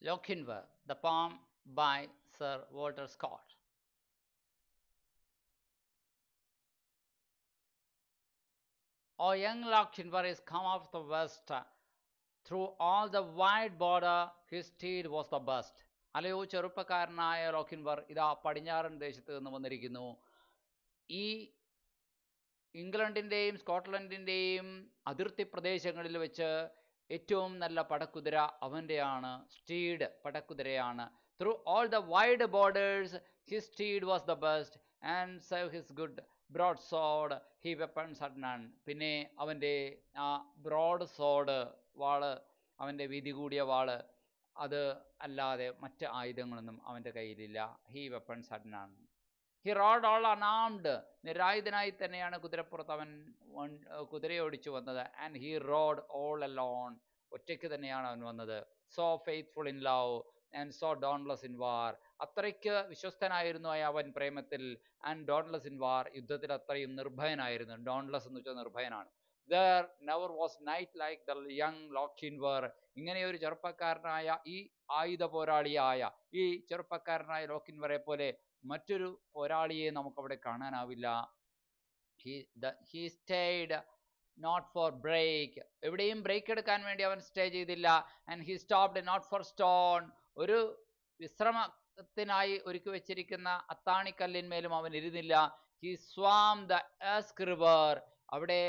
Lochinvar, the poem by Sir Walter Scott. O young Lochinvar is come of the west, through all the wide border his steed was the best. അലയോ ചെറുപ്പക്കാരനായ ലോക്കിൻവർ ഇതാ പടിഞ്ഞാറൻ ദേശത്ത് നിന്ന് വന്നിരിക്കുന്നു. ഈ ഇംഗ്ലണ്ടിൻ്റെയും സ്കോട്ട്ലൻഡിൻ്റെയും അതിർത്തി പ്രദേശങ്ങളിൽ വെച്ച് ഏറ്റവും നല്ല പടക്കുതിര അവൻ്റെയാണ്, സ്റ്റീഡ് പടക്കുതിരയാണ്. Through all the wide borders his steed was the best and save his good broad sword he weapons had none. പിന്നെ അവൻ്റെ ആ ബ്രോഡ് സോഡ്, വാള്, അവൻ്റെ വീതി കൂടിയ വാള്, അത് അല്ലാതെ മറ്റ് ആയുധങ്ങളൊന്നും അവൻ്റെ കയ്യിലില്ല. He weapons had none. He rode all unarmed, നിരായുധനായി തന്നെയാണ് കുതിരപ്പുറത്ത് അവൻ കുതിരയോടിച്ചു വന്നത്. And he rode all alone, ഒറ്റയ്ക്ക് തന്നെയാണ് അവൻ വന്നത്. So faithful in love and so dauntless in war, അത്രയ്ക്ക് വിശ്വസ്തനായിരുന്നു അവൻ പ്രേമത്തിൽ. ആൻഡ് ഡോൺലെസ് ഇൻ വാർ, യുദ്ധത്തിൽ അത്രയും നിർഭയനായിരുന്നു. ഡോൺലെസ് എന്ന് വെച്ചാൽ നിർഭയനാണ്. There never was knight like the young Lochinvar, ഇങ്ങനെയൊരു ചെറുപ്പക്കാരനായ, ഈ ആയുധ പോരാളിയായ ഈ ചെറുപ്പക്കാരനായ ലോക്കിൻവറെ പോലെ മറ്റൊരു പോരാളിയെ നമുക്കവിടെ കാണാനാവില്ല. He stayed not for brake, എവിടെയും ബ്രേക്ക് എടുക്കാൻ വേണ്ടി അവൻ സ്റ്റേ ചെയ്തില്ല. And he stopped not for stone, ഒരു വിശ്രമത്തിനായി ഒരുക്കി വെച്ചിരിക്കുന്ന അത്താണിക്കല്ലിന്മേലും അവൻ ഇരുന്നില്ല. He swam the Esk river, അവിടെ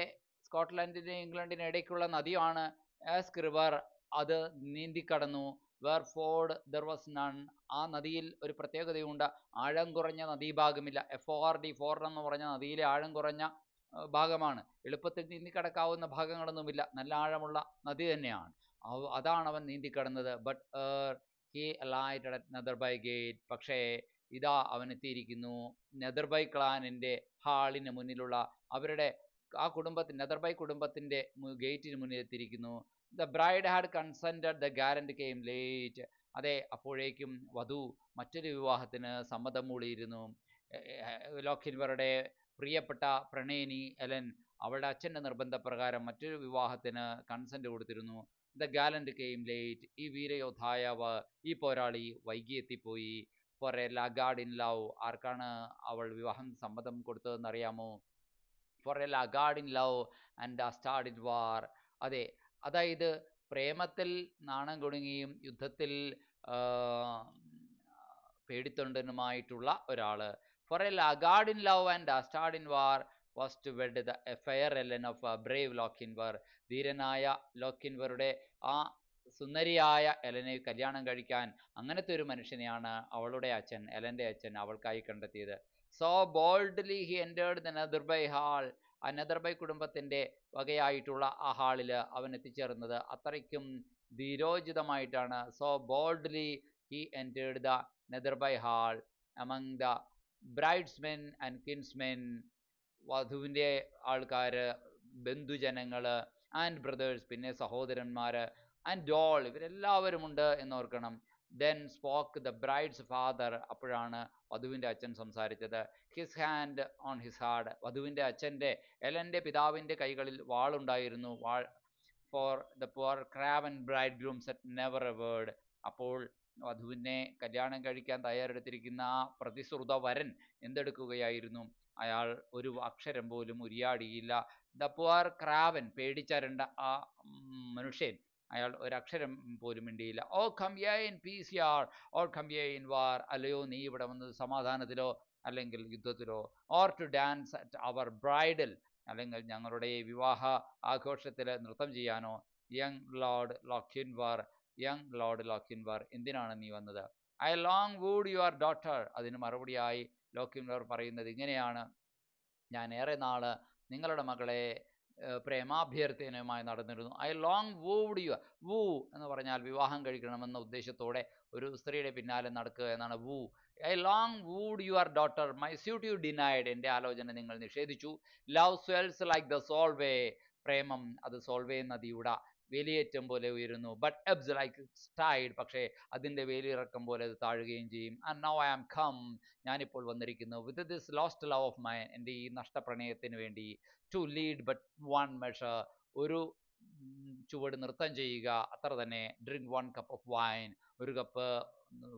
സ്കോട്ട്ലൻഡിനും ഇംഗ്ലണ്ടിനും ഇടയ്ക്കുള്ള നദിയാണ് എസ്ക് റിവർ, അത് നീന്തിക്കടന്നു. Where ford there was none, ആ നദിയിൽ ഒരു പ്രത്യേകതയുണ്ട്, ആഴം കുറഞ്ഞ നദീഭാഗമില്ല. FORD, ഫോർഡ് എന്ന് പറഞ്ഞ നദിയിലെ ആഴം കുറഞ്ഞ ഭാഗമാണ്. എളുപ്പത്തിൽ നീന്തിക്കടക്കാവുന്ന ഭാഗങ്ങളൊന്നുമില്ല, നല്ല ആഴമുള്ള നദി തന്നെയാണ്. അതാണ് അവൻ നീന്തിക്കടന്നത്. ബട്ട് ഹി അലൈറ്റഡ് അറ്റ് നെതർബൈ ഗേറ്റ്, പക്ഷേ ഇതാ അവൻ എത്തിയിരിക്കുന്നു നെതർബൈ ക്ലാനിൻ്റെ ഹാളിന് മുന്നിലുള്ള, അവരുടെ ആ കുടുംബത്തിന്, നെതർബൈ കുടുംബത്തിൻ്റെ ഗേറ്റിന് മുന്നിൽ എത്തിയിരിക്കുന്നു. The bride had consented, the gallant came late, അതെ അപ്പോഴേക്കും വധു മറ്റൊരു വിവാഹത്തിന് സമ്മതം മൂളിയിരുന്നു. ലോക്കിൻവറുടെ പ്രിയപ്പെട്ട പ്രണയിനി എലൻ അവളുടെ അച്ഛൻ്റെ നിർബന്ധപ്രകാരം മറ്റൊരു വിവാഹത്തിന് കൺസെൻറ്റ് കൊടുത്തിരുന്നു. ദ ഗാലൻറ്റ് കെയിം ലേറ്റ്, ഈ വീരയോദ്ധായാവ്, ഈ പോരാളി വൈകിയെത്തിപ്പോയി. For a laggard in love, ആർക്കാണ് അവൾ വിവാഹം സമ്മതം കൊടുത്തതെന്ന് അറിയാമോ? For a laggard in love and a dastard in war, അതെ, അതായത് പ്രേമത്തിൽ നാണം കുടുങ്ങിയും യുദ്ധത്തിൽ പേടിത്തൊണ്ടനുമായിട്ടുള്ള ഒരാൾ. For a laggard in love and a dastard in war was to wed the fair Ellen of a brave Lochinvar, ധീരനായ ലോക്കിൻവറുടെ ആ സുന്ദരിയായ എലനെ കല്യാണം കഴിക്കാൻ അങ്ങനത്തെ ഒരു മനുഷ്യനെയാണ് അവളുടെ അച്ഛൻ, എലൻ്റെ അച്ഛൻ, അവൾക്കായി കണ്ടെത്തിയത്. So boldly he entered the Netherby Hall, ആ നെതർബൈ കുടുംബത്തിൻ്റെ വകയായിട്ടുള്ള ആ ഹാളിൽ അവൻ എത്തിച്ചേർന്നത് അത്രയ്ക്കും ധീരോചിതമായിട്ടാണ്. So boldly he entered the Netherby Hall among the bridesmen and kinsmen, വധുവിൻ്റെ ആൾക്കാർ, ബന്ധുജനങ്ങൾ, ആൻഡ് ബ്രദേഴ്സ്, പിന്നെ സഹോദരന്മാർ, ആൻഡ് ഓൾ, ഇവരെല്ലാവരുമുണ്ട് എന്നോർക്കണം. Then spoke the bride's father, അപ്പോഴാണ് വധുവിൻ്റെ അച്ഛൻ സംസാരിച്ചത്. His hand on his heart, വധുവിൻ്റെ അച്ഛൻ്റെ, എലൻ്റെ പിതാവിൻ്റെ കൈകളിൽ വാളുണ്ടായിരുന്നു. For the poor craven bride groom set never A word, അപ്പോൾ വധുവിനെ കല്യാണം കഴിക്കാൻ തയ്യാറെടുത്തിരിക്കുന്ന ആ പ്രതിശ്രുത വരൻ എന്തെടുക്കുകയായിരുന്നു? അയാൾ ഒരു അക്ഷരം പോലും ഉരിയാടിയില്ല. ദ പുവർ ക്രാവൻ, പേടിച്ചരണ്ട ആ മനുഷ്യൻ, അയാൾ ഒരക്ഷരം പോലും മിണ്ടിയില്ല. O come ye in peace here or come ye in war, അല്ലയോ നീ ഇവിടെ വന്നത് സമാധാനത്തിലോ അല്ലെങ്കിൽ യുദ്ധത്തിലോ. Or to dance at our bridal, അല്ലെങ്കിൽ ഞങ്ങളുടെ വിവാഹ ആഘോഷത്തിൽ നൃത്തം ചെയ്യാനോ. Young Lord Lochinvar, young Lord Lochinvar, എന്തിനാണ് നീ വന്നത്? I long wooed your daughter, അതിന് മറുപടിയായി ലോക്കിൻവർ പറയുന്നത് ഇങ്ങനെയാണ്: ഞാൻ ഏറെ നാൾ നിങ്ങളുടെ മകളെ പ്രേമാഭ്യർത്ഥനയുമായി നടന്നിരുന്നു. I long wooed you, woo എന്ന് പറഞ്ഞാൽ വിവാഹം കഴിക്കണമെന്ന ഉദ്ദേശത്തോടെ ഒരു സ്ത്രീയുടെ പിന്നാലെ നടക്കുക എന്നാണ് woo. I long wooed your daughter my suit you denied, എൻ്റെ ആലോചന നിങ്ങൾ നിഷേധിച്ചു. Love swells like the Solway, പ്രേമം അത് സോൾവേ നദിയുടെ വേലിയേറ്റം പോലെ ഉയരുന്നു. ബട്ട് എബ്സ് ലൈക്ക് ടൈഡ്, പക്ഷേ അതിൻ്റെ വേലിയിറക്കം പോലെ അത് താഴുകയും ചെയ്യും. And now I am come, ഞാനിപ്പോൾ വന്നിരിക്കുന്നു. With this lost love of mine, എൻ്റെ ഈ നഷ്ടപ്രണയത്തിന് വേണ്ടി. To lead but one measure, ഒരു ചുവട് നൃത്തം ചെയ്യുക, അത്ര തന്നെ. ഡ്രിങ്ക് 1 cup of wine, ഒരു കപ്പ്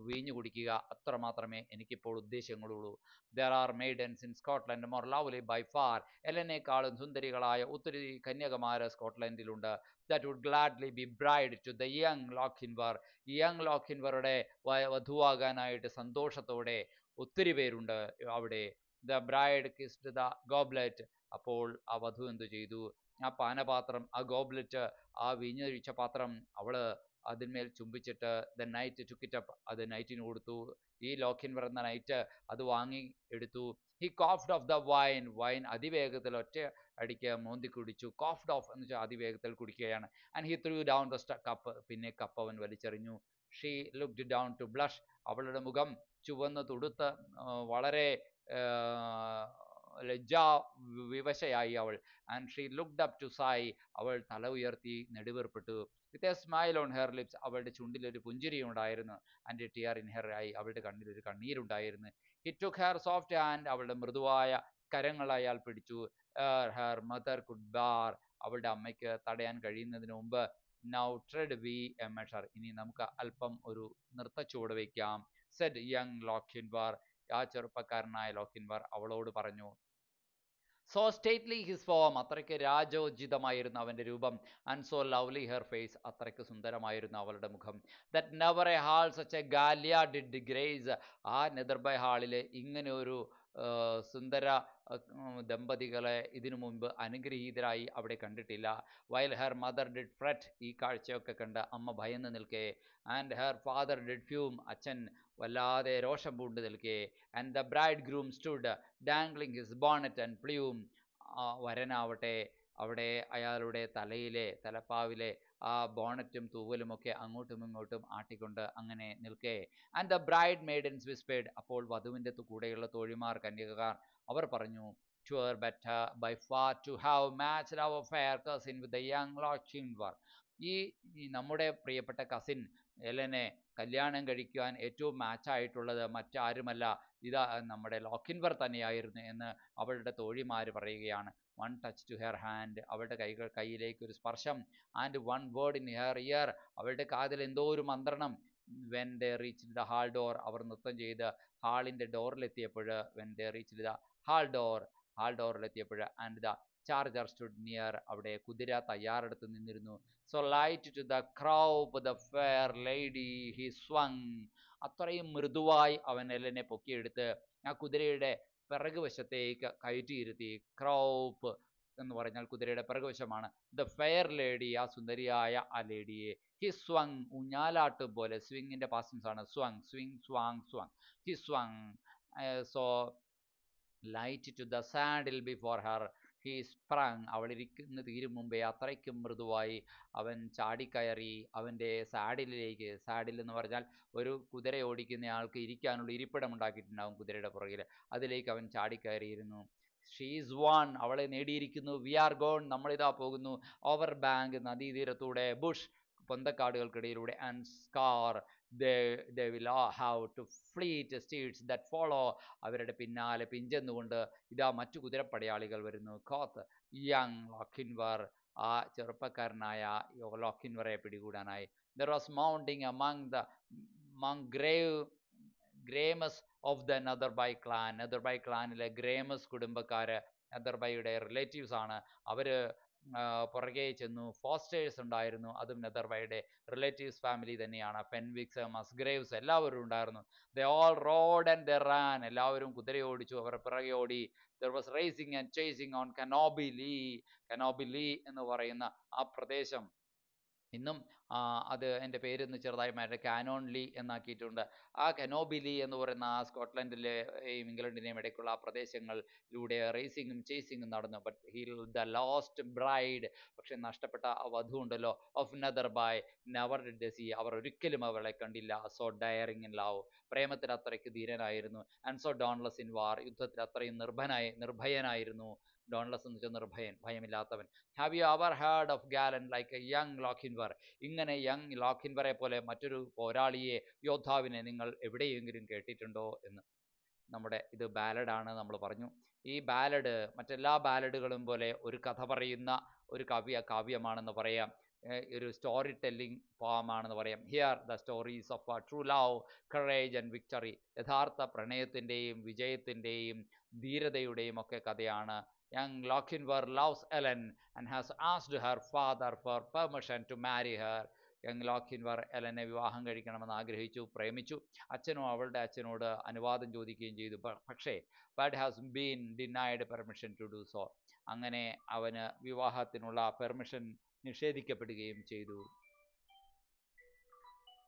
വീഞ്ഞു കുടിക്കുക, അത്ര മാത്രമേ എനിക്കിപ്പോൾ ഉദ്ദേശങ്ങളുള്ളൂ. There are maidens in Scotland more lovely by far, എല്ലെനേക്കാളും സുന്ദരികളായ ഒത്തിരി കന്യകമാര് സ്കോട്ട്ലൻഡിലുണ്ട്. That would gladly be bride to the young Lochinvar, യങ് ലോക്കിൻവറുടെ വധുവാകാനായിട്ട് സന്തോഷത്തോടെ ഒത്തിരി പേരുണ്ട് അവിടെ. The bride kissed the goblet, അപ്പോൾ ആ വധു എന്തു ചെയ്തു? ആ പാനപാത്രം, ആ ഗോബ്ലെറ്റ്, ആ വീഞ്ഞൊഴിച്ച പാത്രം അവള് അതിന്മേൽ ചുംബിച്ചിട്ട് the knight took it up, അത് നൈറ്റിന് കൊടുത്തു. ഈ ലോക്കിൻവർ എന്ന നൈറ്റ് അത് വാങ്ങി എടുത്തു. He quaffed off the wine, wine അതിവേഗത്തിൽ ഒറ്റ അടിക്ക് മോന്തി കുടിച്ചു. കോഫ്ഡ് ഓഫ് എന്ന് വെച്ചാൽ അതിവേഗത്തിൽ കുടിക്കുകയാണ്. And he threw down the cup, പിന്നെ കപ്പ് അവൻ വലിച്ചെറിഞ്ഞു. She looked down to blush, അവളുടെ മുഖം ചുവന്ന് തുടുത്ത് വളരെ ലജ്ജാ വിവശയായി അവൾ. And she looked up to sigh, അവൾ തല ഉയർത്തി നെടുവേർപ്പെട്ടു. With a smile on her lips, അവളുടെ ചുണ്ടിലൊരു പുഞ്ചിരി ഉണ്ടായിരുന്നു. And a tear in her eye, അവളുടെ കണ്ണിലൊരു കണ്ണീരുണ്ടായിരുന്നു. He took her soft hand, അവളുടെ മൃദുവായ കരങ്ങൾ അയാൾ പിടിച്ചു. ഹെർ മദർ കുഡ് ബാർ, അവളുടെ അമ്മയ്ക്ക് തടയാൻ കഴിയുന്നതിന് മുമ്പ്. Now tread we a measure, ഇനി നമുക്ക് അല്പം ഒരു നൃത്തച്ചുവട് വയ്ക്കാം. സെഡ് യങ് ലോക്കിൻവർ, ആ ചെറുപ്പക്കാരനായ ലോക്കിൻവർ അവളോട് പറഞ്ഞു. സോ സ്റ്റേറ്റ്ലി ഹിസ് ഫോം, അത്രയ്ക്ക് രാജോചിതമായിരുന്നു അവൻ്റെ രൂപം. And so lovely her face, അത്രയ്ക്ക് സുന്ദരമായിരുന്നു അവളുടെ മുഖം. That never a hall such a galliard did grace, ആ നെതർബൈ ഹാളിൽ ഇങ്ങനെ ഒരു സുന്ദര ദമ്പതികളെ ഇതിനു മുൻപ് അനുഗ്രഹീതരായി അവിടെ കണ്ടിട്ടില്ല. While her mother did fret, ഈ കാഴ്ചയൊക്കെ കണ്ട് അമ്മ ഭയന്ന് നിൽക്കേ. And her father did fume, അച്ഛൻ വല്ലാതെ രോഷം പൂണ്ട് നിൽക്കേ. And the bridegroom stood dangling his bonnet and plume, വരനാവട്ടെ അവിടെ അയാളുടെ തലപ്പാവിലെ ആ ബോണറ്റും തൂവലുമൊക്കെ അങ്ങോട്ടും ഇങ്ങോട്ടും ആട്ടിക്കൊണ്ട് അങ്ങനെ നിൽക്കേ. And the bride maidens whispered, അപ്പോൾ വധുവിൻ്റെ കൂടെയുള്ള തോഴിമാർ, കന്യകക്കാർ, അവർ പറഞ്ഞു. "'Twere better by far to have matched our fair cousin with the young Lochinvar." ഈ നമ്മുടെ പ്രിയപ്പെട്ട കസിൻ എലനെ കല്യാണം കഴിക്കുവാൻ ഏറ്റവും മാച്ചായിട്ടുള്ളത് മറ്റാരുമല്ല, ഇതാ നമ്മുടെ ലോക്കിൻവർ തന്നെയായിരുന്നു എന്ന് അവളുടെ തോഴിമാർ പറയുകയാണ്. One touch to her hand, അവളുടെ കയ്യിലേക്ക് ഒരു സ്പർശം. And one word in her ear, അവളുടെ കാതിൽ എന്തോ ഒരു മന്ത്രണം. When they reached the hall door, അവർ നൃത്തം ചെയ്ത് ഹാളിൻ്റെ ഡോറിലെത്തിയപ്പോൾ, when they reached the hall ഡോറിലെത്തിയപ്പോൾ, and the charger stood near, അവിടെ കുതിര തയ്യാറെടുത്ത് നിന്നിരുന്നു. So light to the croupe the fair lady he swung, അത്രയും മൃദുവായി അവൻ എലനെ പൊക്കിയെടുത്ത് ആ കുതിരയുടെ പിറകുവശത്തേക്ക് കയറ്റിയിരുത്തി. ക്രൗപ്പ് എന്ന് പറഞ്ഞാൽ കുതിരയുടെ പിറകുവശമാണ്. ദ ഫെയർ ലേഡി, ആ സുന്ദരിയായ ആ ലേഡിയെ. ഹി സ്വങ്, ഊഞ്ഞാലാട്ടും പോലെ. സ്വിങ്ങിൻ്റെ പാസ്റ്റൻസ് ആണ് swung, swing, swang, swung. He swung. So light to the saddle before her he sprung, അവളിരിക്കുന്ന തീരും മുമ്പേ അത്രയ്ക്കും മൃദുവായി അവൻ ചാടിക്കയറി അവൻ്റെ സാഡിലേക്ക്. സാഡിൽ എന്ന് പറഞ്ഞാൽ ഒരു കുതിര ഓടിക്കുന്ന ആൾക്ക് ഇരിക്കാനുള്ള ഇരിപ്പിടം ഉണ്ടാക്കിയിട്ടുണ്ടാവും കുതിരയുടെ പുറകിൽ, അതിലേക്ക് അവൻ ചാടിക്കയറിയിരുന്നു. ഷീസ് വൺ, അവളെ നേടിയിരിക്കുന്നു. വി ആർ ഗോൺ, നമ്മളിതാ പോകുന്നു. ഓവർ ബാങ്ക്, നദീതീരത്തൂടെ. ബുഷ്, പൊന്തക്കാടുകൾക്കിടയിലൂടെ. And scaur, they will have to fleet steeds that follow, അവരുടെ പിന്നാലെ പിഞ്ചെന്നുകൊണ്ട് ഇതാ മറ്റു കുതിരപ്പടയാളികൾ വരുന്നു. കോത്ത് യങ് ലോക്കിൻവർ, ആ ചെറുപ്പക്കാരനായ ലോക്കിൻവറെ പിടികൂടാനായി. there was mounting among Graemes of the Netherby clan, Netherby ക്ലാനിലെ ഗ്രേമസ് കുടുംബക്കാര് നെതർബൈയുടെ റിലേറ്റീവ്സ് ആണ്. അവര് പുറകെ ചെന്നു. ഫോസ്റ്റേഴ്സ് ഉണ്ടായിരുന്നു, അതും നെതർബൈയുടെ റിലേറ്റീവ്സ് ഫാമിലി തന്നെയാണ്. ഫെൻവിക്സ്, മസ്ഗ്രേവ്സ് എല്ലാവരും ഉണ്ടായിരുന്നു. They all rode and they ran, എല്ലാവരും കുതിരയോടിച്ചു, അവർ പിറകെ ഓടി. There was racing and chasing on Cannobie, Cannobie എന്ന് പറയുന്ന ആ പ്രദേശം ഇന്നും അത് എൻ്റെ പേരൊന്ന് ചെറുതായി മാറ്റി കാനോൺലി എന്നാക്കിയിട്ടുണ്ട്. ആ കനോബിലി എന്ന് പറയുന്ന ആ സ്കോട്ട്ലൻഡിലെയും ഇംഗ്ലണ്ടിനെയും ഇടയ്ക്കുള്ള ആ പ്രദേശങ്ങളിലൂടെ റേസിങ്ങും ചേസിങ്ങും നടന്നു. But heel the lost bride, പക്ഷെ നഷ്ടപ്പെട്ട ആ വധു ഉണ്ടല്ലോ, of Netherby never did see, അവർ ഒരിക്കലും അവളെ കണ്ടില്ല. സോ ഡയറിങ് ഇൻ ലവ്, പ്രേമത്തിൽ അത്രയ്ക്ക് ധീരനായിരുന്നു. And so dauntless in war, യുദ്ധത്തിൽ അത്രയും നിർഭയനായിരുന്നു. ഡോൺലെസ് എന്ന് വെച്ചാൽ നിർഭയൻ, ഭയമില്ലാത്തവൻ. Have you ever heard of gallant like a young Lochinvar, ഇങ്ങനെ യങ് ലോക്കിൻവറെ പോലെ മറ്റൊരു പോരാളിയെ, യോദ്ധാവിനെ നിങ്ങൾ എവിടെയെങ്കിലും കേട്ടിട്ടുണ്ടോ എന്ന്. നമ്മുടെ ഇത് ബാലഡാണ് നമ്മൾ പറഞ്ഞു. ഈ ബാലഡ് മറ്റെല്ലാ ബാലഡുകളും പോലെ ഒരു കഥ പറയുന്ന ഒരു കാവ്യമാണെന്ന് പറയാം. ഒരു സ്റ്റോറി ടെല്ലിംഗ് ഫോമാണെന്ന് പറയാം. Hear the stories of true love, courage and victory. യഥാർത്ഥ പ്രണയത്തിൻ്റെയും വിജയത്തിൻ്റെയും ധീരതയുടെയും ഒക്കെ കഥയാണ്. Young Lochinvar loves Ellen and has asked her father for permission to marry her. Young Lochinvar എലനെ വിവാഹം കഴിക്കണമെന്ന് ആഗ്രഹിച്ചു, പ്രേമിച്ചു. അച്ഛനും അവളുടെ അച്ഛനോട് അനുവാദം ചോദിക്കുകയും ചെയ്തു. പക്ഷേ but has been denied permission to do so. അങ്ങനെ അവന് വിവാഹത്തിനുള്ള പെർമിഷൻ നിഷേധിക്കപ്പെടുകയും ചെയ്തു.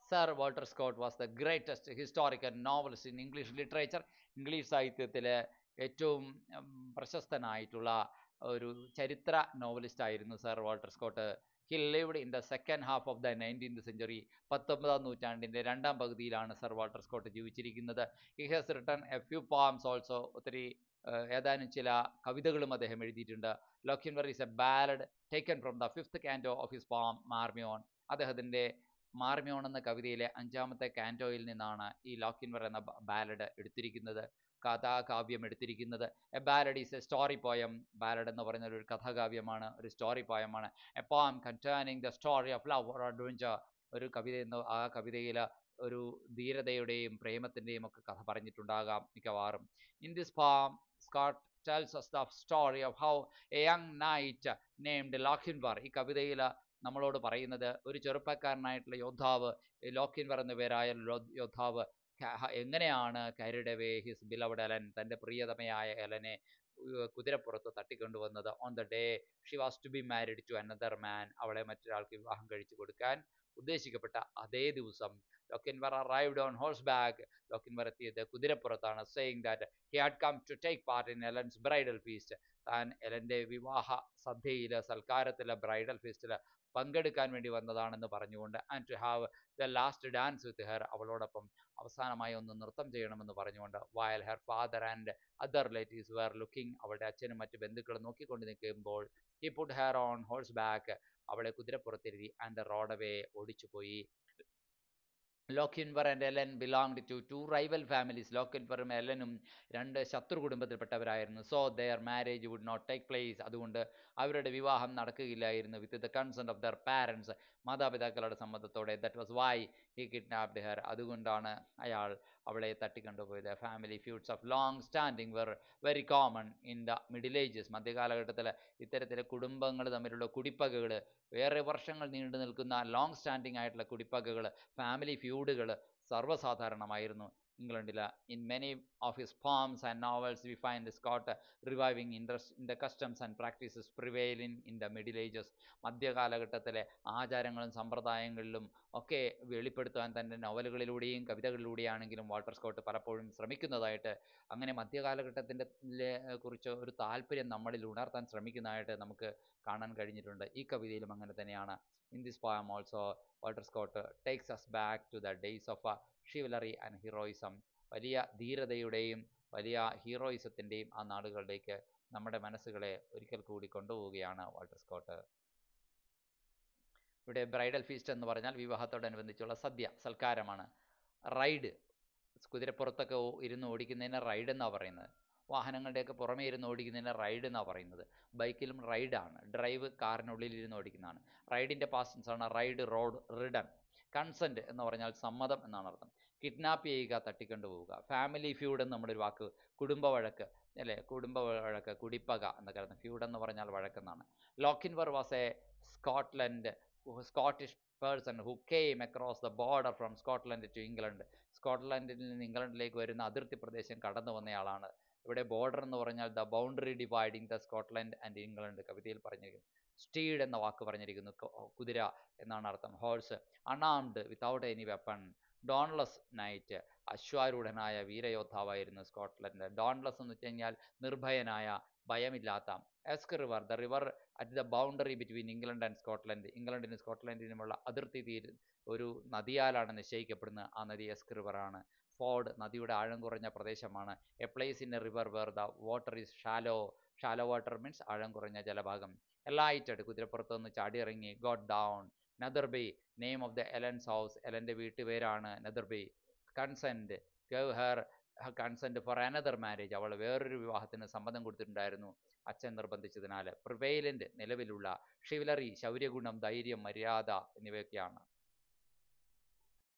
Sir Walter Scott was the greatest historical novelist in English literature. English സാഹിത്യത്തിലെ ഏറ്റവും പ്രശസ്തനായിട്ടുള്ള ഒരു ചരിത്ര നോവലിസ്റ്റ് ആയിരുന്നു sir Walter Scott. He lived in the second half of the 19th century. 19ാം നൂറ്റാണ്ടിൻ്റെ രണ്ടാം പകുതിയിലാണ് സർ വാൾട്ടർ സ്കോട്ട് ജീവിച്ചിരിക്കുന്നത്. He has written a few poems also. ഒത്തിരി ഏതാനും ചില കവിതകളും അദ്ദേഹം എഴുതിയിട്ടുണ്ട്. Lochinvar is a ballad taken from the 5th canto of his poem Marmion. അദ്ദേഹത്തിൻ്റെ മാർമിയോൺ എന്ന കവിതയിലെ 5ാമത്തെ കാൻറ്റോയിൽ നിന്നാണ് ഈ ലോക്കിൻവർ എന്ന ബാലഡ് എടുത്തിരിക്കുന്നത്, കഥാകാവ്യം എടുത്തിരിക്കുന്നത്. A ballad is a story poem. Ballad എന്ന് പറയുന്നത് ഒരു കഥാകാവ്യമാണ്, ഒരു സ്റ്റോറി പോയമാണ്. A poem containing the story of love or adventure. ഒരു കവിത എന്ന് ആ കവിതയിൽ ഒരു ധീരതയുടെയും പ്രേമത്തിൻ്റെയും ഒക്കെ കഥ പറഞ്ഞിട്ടുണ്ടാകാം മിക്കവാറും. ഇൻ ദിസ് പോം Scott tells us the story of how a young knight named ലോക്കിൻവർ. ഈ കവിതയിൽ നമ്മളോട് പറയുന്നത് ഒരു ചെറുപ്പക്കാരനായിട്ടുള്ള യോദ്ധാവ്, ലോക്കിൻവർ എന്ന പേരായ യോദ്ധാവ് എങ്ങനെയാണ് carried away his beloved Ellen, തൻ്റെ പ്രിയതമയായ എലനെ കുതിരപ്പുറത്ത് തട്ടിക്കൊണ്ടുവന്നത്. On the day she was to be married to another man. അവളെ മറ്റൊരാൾക്ക് വിവാഹം കഴിച്ചു കൊടുക്കാൻ ഉദ്ദേശിക്കപ്പെട്ട അതേ ദിവസം ലോക്കിൻവർ arrived on horseback. ലോക്കിൻവർ എത്തിയത് കുതിരപ്പുറത്താണ്. saying that he had come to take part in Ellen's bridal feast. താൻ എലൻ്റെ വിവാഹ സദ്യയിൽ, സൽക്കാരത്തിലെ ബ്രൈഡൽ ഫീസ്റ്റിൽ പങ്കെടുക്കാൻ വേണ്ടി വന്നതാണെന്ന് പറഞ്ഞുകൊണ്ട്, and to have the last dance with her, അവളോടൊപ്പം അവസാനമായി ഒന്ന് നൃത്തം ചെയ്യണമെന്ന് പറഞ്ഞുകൊണ്ട്. While her father and other relatives were looking, അവളുടെ അച്ഛനും മറ്റു ബന്ധുക്കളും നോക്കിക്കൊണ്ട് നിൽക്കുമ്പോൾ, he put her on horseback, അവളെ കുതിരപ്പുറത്തിരുത്തി, ആൻഡ് റോഡ് അവേ, ഓടിച്ചുപോയി. Lochinvar and Ellen belonged to two rival families. ലോക്കിൻവറും എലനും രണ്ട് ശത്രു കുടുംബത്തിൽപ്പെട്ടവരായിരുന്നു. So their marriage would not take place, അതുകൊണ്ട് അവരുടെ വിവാഹം നടക്കുകയില്ലായിരുന്നു. With the consent of their parents, മാതാപിതാക്കളുടെ സമ്മതത്തോടെ. That was why he kidnapped her, അതുകൊണ്ടാണ് അയാൾ അവളെ തട്ടിക്കൊണ്ടുപോയത്. Family feuds of long standing were very common in the middle ages. മധ്യകാലഘട്ടത്തിൽ ഇത്തരത്തിലെ കുടുംബങ്ങൾ തമ്മിലുള്ള കുടിപ്പകകൾ, വേറെ വർഷങ്ങൾ നീണ്ടു നിൽക്കുന്ന ലോങ് സ്റ്റാൻഡിങ് ആയിട്ടുള്ള കുടിപ്പകകൾ, ഫാമിലി ഫ്യൂഡുകൾ സർവ്വസാധാരണമായിരുന്നു ഇംഗ്ലണ്ടിൽ. In many of his poems and novels we find Scott reviving interest in the customs and practices prevailing in the middle ages. മധ്യകാലഘട്ടത്തിലെ ആചാരങ്ങളും സമ്പ്രദായങ്ങളിലും ഒക്കെ വെളിപ്പെടുത്താൻ തൻ്റെ നോവലുകളിലൂടെയും കവിതകളിലൂടെയാണെങ്കിലും വാൾട്ടർ സ്കോട്ട് പലപ്പോഴും ശ്രമിക്കുന്നതായിട്ട്, അങ്ങനെ മധ്യകാലഘട്ടത്തിൻ്റെ കുറിച്ച് ഒരു താല്പര്യം നമ്മളിൽ ഉണർത്താൻ ശ്രമിക്കുന്നതായിട്ട് നമുക്ക് കാണാൻ കഴിഞ്ഞിട്ടുണ്ട്. ഈ കവിതയിലും അങ്ങനെ തന്നെയാണ്. In this poem also Walter Scott takes us back to the days of chivalry and heroism. വലിയ ധീരതയുടെയും വലിയ ഹീറോയിസത്തിൻ്റെയും ആ നാടുകളിലേക്ക് നമ്മുടെ മനസ്സുകളെ ഒരിക്കൽ കൂടി കൊണ്ടുപോവുകയാണ് വാൾട്ടർ സ്കോട്ട്. ഇവിടെ ബ്രൈഡൽ ഫീസ്റ്റ് എന്ന് പറഞ്ഞാൽ വിവാഹത്തോടനുബന്ധിച്ചുള്ള സദ്യ, സൽക്കാരമാണ്. റൈഡ്, കുതിരപ്പുറത്തൊക്കെ ഇരുന്ന് ഓടിക്കുന്നതിന് റൈഡ് എന്നാണ് പറയുന്നത്. വാഹനങ്ങളുടെയൊക്കെ പുറമേ ഇരുന്ന് ഓടിക്കുന്നതിന് റൈഡ് എന്നാണ് പറയുന്നത്. ബൈക്കിലും റൈഡാണ്, ഡ്രൈവ് കാറിനുള്ളിൽ ഇരുന്ന് ഓടിക്കുന്നതാണ്. റൈഡിൻ്റെ പാസ്റ്റ് ആണ് റൈഡ്, റോഡ്, റിഡൺ. കൺസെൻറ്റ് എന്ന് പറഞ്ഞാൽ സമ്മതം എന്നാണ് അർത്ഥം. കിഡ്നാപ്പ് ചെയ്യുക, തട്ടിക്കൊണ്ടുപോവുക. ഫാമിലി ഫ്യൂഡ് എന്ന് നമ്മുടെ ഒരു വാക്ക്, കുടുംബ വഴക്ക് അല്ലേ, കുടുംബ വഴക്ക്, കുടിപ്പക എന്നൊക്കെ അർത്ഥം. ഫ്യൂഡ് എന്ന് പറഞ്ഞാൽ വഴക്കെന്നാണ്. Lochinvar was a Scottish person who came across the border from Scotland to England. സ്കോട്ട്ലൻഡിൽ നിന്ന് ഇംഗ്ലണ്ടിലേക്ക് വരുന്ന അതിർത്തി പ്രദേശം കടന്നു വന്നയാളാണ്. ഇവിടെ ബോർഡർ എന്ന് പറഞ്ഞാൽ the boundary dividing the Scotland and England കവിതയിൽ പറഞ്ഞിരിക്കുന്നു. സ്റ്റീഡ് എന്ന വാക്ക് പറഞ്ഞിരിക്കുന്നു, കുതിര എന്നാണ് അർത്ഥം. Horse, unarmed without any weapon. Dauntless knight, അശ്വാരൂഢനായ വീരയോദ്ധാവായിരുന്നു സ്കോട്ട്ലൻഡ്. ഡോൺലെസ് എന്ന് വെച്ച് കഴിഞ്ഞാൽ നിർഭയനായ, ഭയമില്ലാത്ത. Esk river, the river at the boundary between England and Scotland. ഇംഗ്ലണ്ടിനും സ്കോട്ട്ലൻഡിനുമുള്ള അതിർത്തി ഒരു നദിയാലാണ് നിശ്ചയിക്കപ്പെടുന്നത്. ആ നദി എസ്ക് റിവറാണ്. ഫോർഡ്, നദിയുടെ ആഴം കുറഞ്ഞ പ്രദേശമാണ്. A place in a river where the water is shallow. Shallow water means ആഴം കുറഞ്ഞ ജലഭാഗം. എലൈറ്റഡ്, കുതിരപ്പുറത്ത് നിന്ന് ചാടിയിറങ്ങി. Got down. Netherby, name of the Ellen's house, എലൻ്റെ വീട്ടുപേരാണ് Netherby. Consent, gave her consent for another marriage, അവൾ വേറൊരു വിവാഹത്തിന് സമ്മതം കൊടുത്തിട്ടുണ്ടായിരുന്നു അച്ഛൻ നിർബന്ധിച്ചതിനാൽ. പ്രിവെയിലന്റ്, നിലവിലുള്ള. ഷിവലറി, ശൗര്യഗുണം, ധൈര്യം, മര്യാദ എന്നിവയൊക്കെയാണ്.